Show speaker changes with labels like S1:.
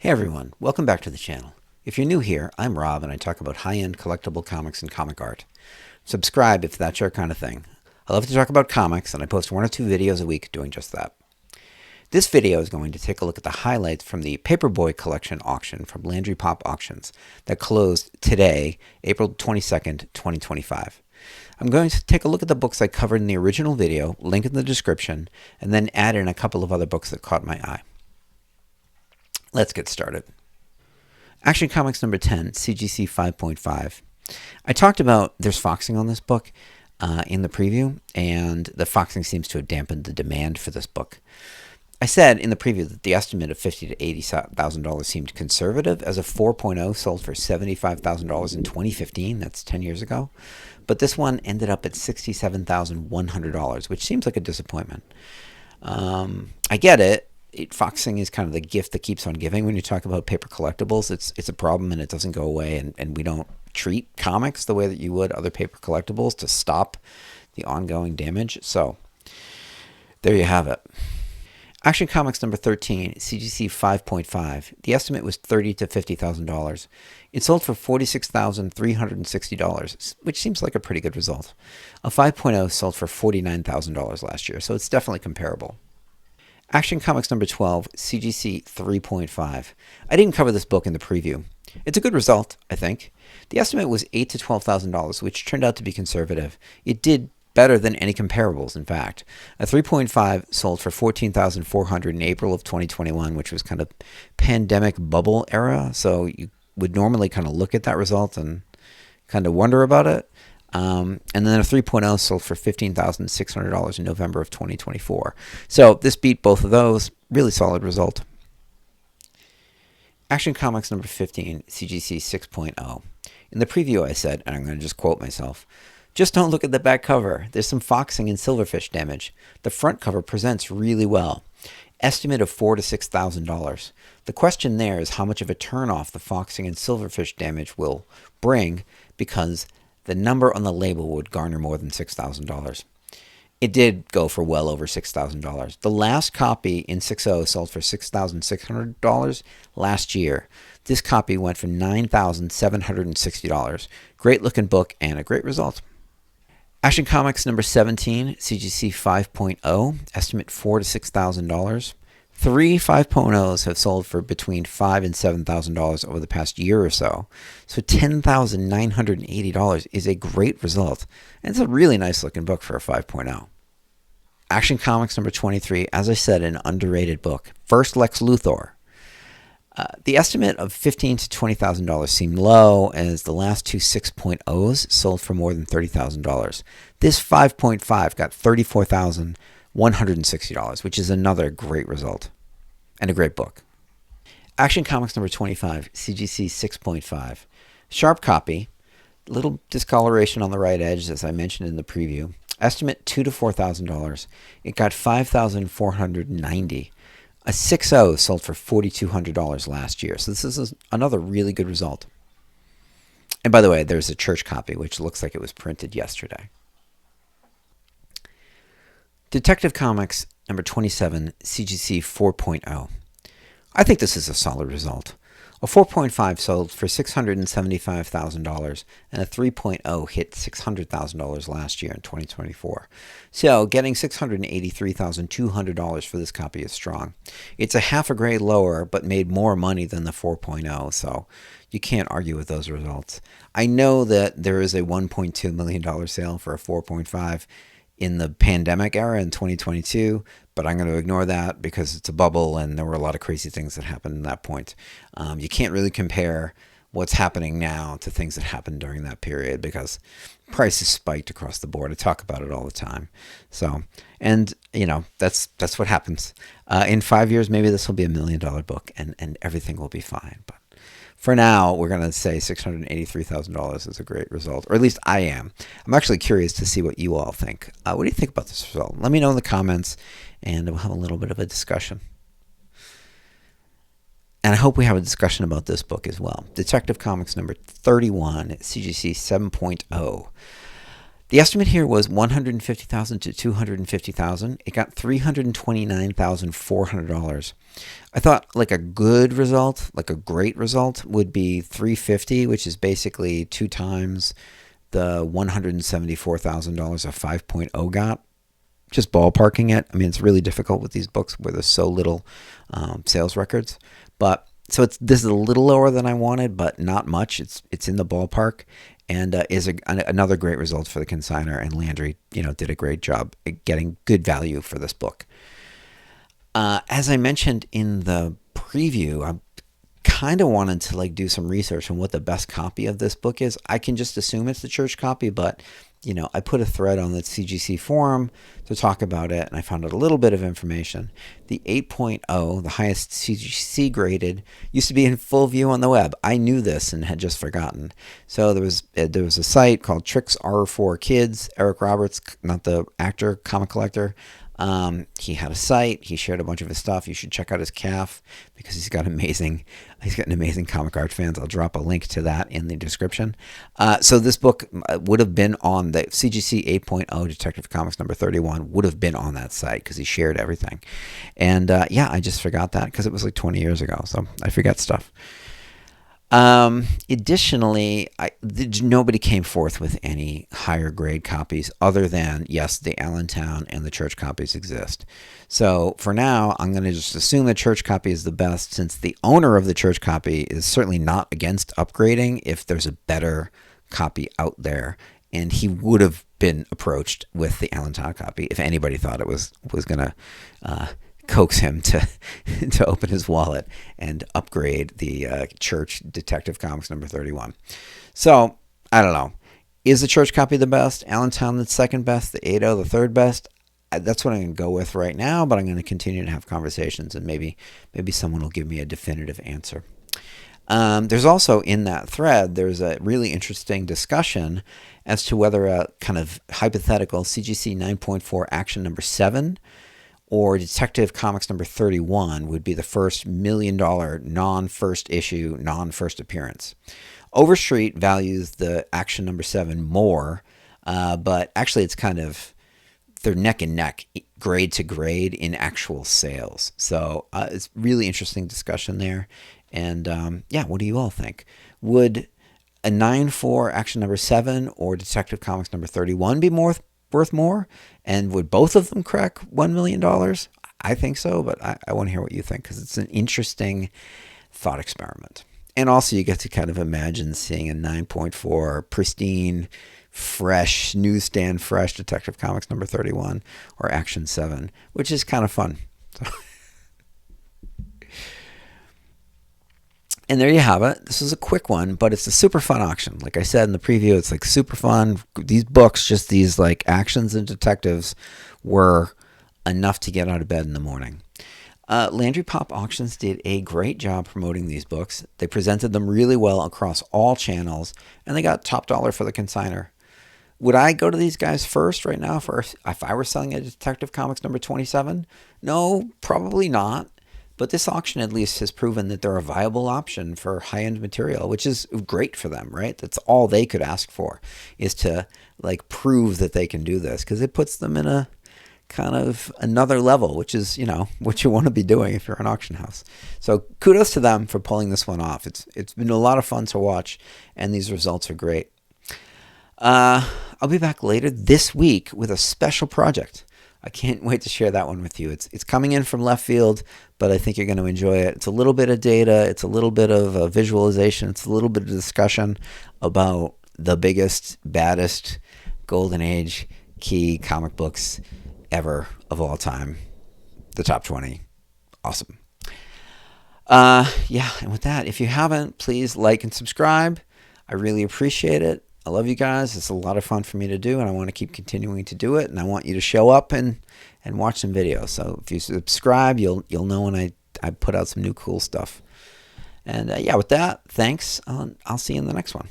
S1: Hey everyone, welcome back to the channel. If you're new here, I'm Rob and I talk about high-end collectible comics and comic art. Subscribe if that's your kind of thing. I love to talk about comics and I post 1 or 2 videos a week doing just that. This video is going to take a look at the highlights from the Paperboy collection auction from Landry Pop Auctions that closed today, April 22nd, 2025. I'm going to take a look at the books I covered in the original video, link in the description, and then add in a couple of other books that caught my eye. Let's get started. Action Comics number 10, CGC 5.5. I talked about there's foxing on this book in the preview, and the foxing seems to have dampened the demand for this book. I said in the preview that the estimate of $50,000 to $80,000 seemed conservative, as a 4.0 sold for $75,000 in 2015. That's 10 years ago. But this one ended up at $67,100, which seems like a disappointment. I get it. Foxing is kind of the gift that keeps on giving when you talk about paper collectibles. It's a problem and it doesn't go away, and we don't treat comics the way that you would other paper collectibles to stop the ongoing damage. So there you have it. Action Comics number 13, CGC 5.5. The estimate was $30,000 to $50,000. It sold for $46,360, which seems like a pretty good result. A 5.0 sold for $49,000 last year, so it's definitely comparable. Action Comics number 12, CGC 3.5. I didn't cover this book in the preview. It's a good result, I think. The estimate was $8,000 to $12,000, which turned out to be conservative. It did better than any comparables, in fact. A 3.5 sold for $14,400 in April of 2021, which was kind of pandemic bubble era, so you would normally kind of look at that result and kind of wonder about it. And then a 3.0 sold for $15,600 in November of 2024. So this beat both of those. Really solid result. Action Comics number 15, CGC 6.0. In the preview I said, and I'm going to just quote myself, "Just don't look at the back cover. There's some foxing and silverfish damage. The front cover presents really well. Estimate of $4,000 to $6,000. The question there is how much of a turnoff the foxing and silverfish damage will bring, because the number on the label would garner more than $6,000. It did go for well over $6,000. The last copy in 6.0 sold for $6,600 last year. This copy went for $9,760. Great looking book and a great result. Action Comics number 17, CGC 5.0, estimate $4,000 to $6,000. 3 5.0s have sold for between $5,000 and $7,000 over the past year or so. So $10,980 is a great result. And it's a really nice looking book for a 5.0. Action Comics number 23, as I said, an underrated book. First Lex Luthor. The estimate of $15,000 to $20,000 seemed low, as the last 2 6.0s sold for more than $30,000. This 5.5 got $34,160, which is another great result and a great book. Action Comics number 25, CGC 6.5. Sharp copy, little discoloration on the right edge, as I mentioned in the preview. Estimate $2,000 to $4,000. It got $5,490. A 6.0 sold for $4,200 last year. So this is another really good result. And by the way, there's a church copy, which looks like it was printed yesterday. Detective Comics number 27, CGC 4.0. I think this is a solid result. A 4.5 sold for $675,000, and a 3.0 hit $600,000 last year in 2024. So getting $683,200 for this copy is strong. It's a half a grade lower, but made more money than the 4.0, so you can't argue with those results. I know that there is a $1.2 million sale for a 4.5 in the pandemic era in 2022, but I'm going to ignore that because it's a bubble and there were a lot of crazy things that happened at that point. You can't really compare what's happening now to things that happened during that period because prices spiked across the board. I talk about it all the time. So, and you know, that's what happens. In 5 years, maybe this will be $1 million book and everything will be fine. But for now, we're going to say $683,000 is a great result, or at least I am. I'm actually curious to see what you all think. What do you think about this result? Let me know in the comments, and we'll have a little bit of a discussion. And I hope we have a discussion about this book as well. Detective Comics number 31, CGC 7.0. The estimate here was 150,000 to 250,000. It got $329,400. I thought like a good result, like a great result, would be 350, which is basically 2 times the $174,000 a 5.0 got. Just ballparking it. I mean, it's really difficult with these books where there's so little sales records. But so this is a little lower than I wanted, but not much. It's in the ballpark, and is another great result for the consigner. And Landry, did a great job at getting good value for this book. As I mentioned in the preview, I kind of wanted to do some research on what the best copy of this book is. I can just assume it's the church copy, but I put a thread on the CGC forum to talk about it, and I found out a little bit of information. The 8.0, the highest CGC graded, used to be in full view on the web. I knew this and had just forgotten. So there was a site called Tricks Are for Kids. Eric Roberts, not the actor, comic collector, he had a site. He shared a bunch of his stuff. You should check out his calf because he's got an amazing comic art fans. I'll drop a link to that in the description. So this book would have been on the CGC 8.0 Detective Comics number 31 would have been on that site because he shared everything. And I just forgot that because it was like 20 years ago. So I forget stuff. Additionally, nobody came forth with any higher grade copies other than, yes, the Allentown and the church copies exist. So for now, I'm going to just assume the church copy is the best, since the owner of the church copy is certainly not against upgrading if there's a better copy out there. And he would have been approached with the Allentown copy if anybody thought it was going to coax him to open his wallet and upgrade the church Detective Comics number 31. So, I don't know. Is the church copy the best? Allentown the second best? The 8.0 the third best? That's what I'm going to go with right now, but I'm going to continue to have conversations, and maybe someone will give me a definitive answer. There's also in that thread, there's a really interesting discussion as to whether a kind of hypothetical CGC 9.4 action number 7 or Detective Comics number 31 would be the first $1 million non-first issue, non-first appearance. Overstreet values the action number 7 more, but actually it's kind of, they're neck and neck, grade to grade in actual sales. So it's really interesting discussion there. And what do you all think? Would a 9.4 action number 7 or Detective Comics number 31 be worth more? And would both of them crack $1 million? I think so, but I want to hear what you think, because it's an interesting thought experiment. And also you get to kind of imagine seeing a 9.4 pristine, fresh, newsstand fresh Detective Comics number 31 or Action 7, which is kind of fun. So. And there you have it. This is a quick one, but it's a super fun auction. Like I said in the preview, it's like super fun. These books, just these like actions and detectives, were enough to get out of bed in the morning. Landry Pop Auctions did a great job promoting these books. They presented them really well across all channels, and they got top dollar for the consigner. Would I go to these guys first right now if I were selling a Detective Comics number 27? No, probably not. But this auction at least has proven that they're a viable option for high-end material, which is great for them, right? That's all they could ask for, is to prove that they can do this, because it puts them in a kind of another level, which is, what you want to be doing if you're an auction house. So kudos to them for pulling this one off. It's been a lot of fun to watch, and these results are great. I'll be back later this week with a special project. I can't wait to share that one with you. It's coming in from left field, but I think you're going to enjoy it. It's a little bit of data. It's a little bit of visualization. It's a little bit of discussion about the biggest, baddest, golden age key comic books ever of all time. The top 20. Awesome. And with that, if you haven't, please like and subscribe. I really appreciate it. I love you guys. It's a lot of fun for me to do, and I want to keep continuing to do it. And I want you to show up and watch some videos. So if you subscribe, you'll know when I put out some new cool stuff. And with that, thanks. I'll see you in the next one.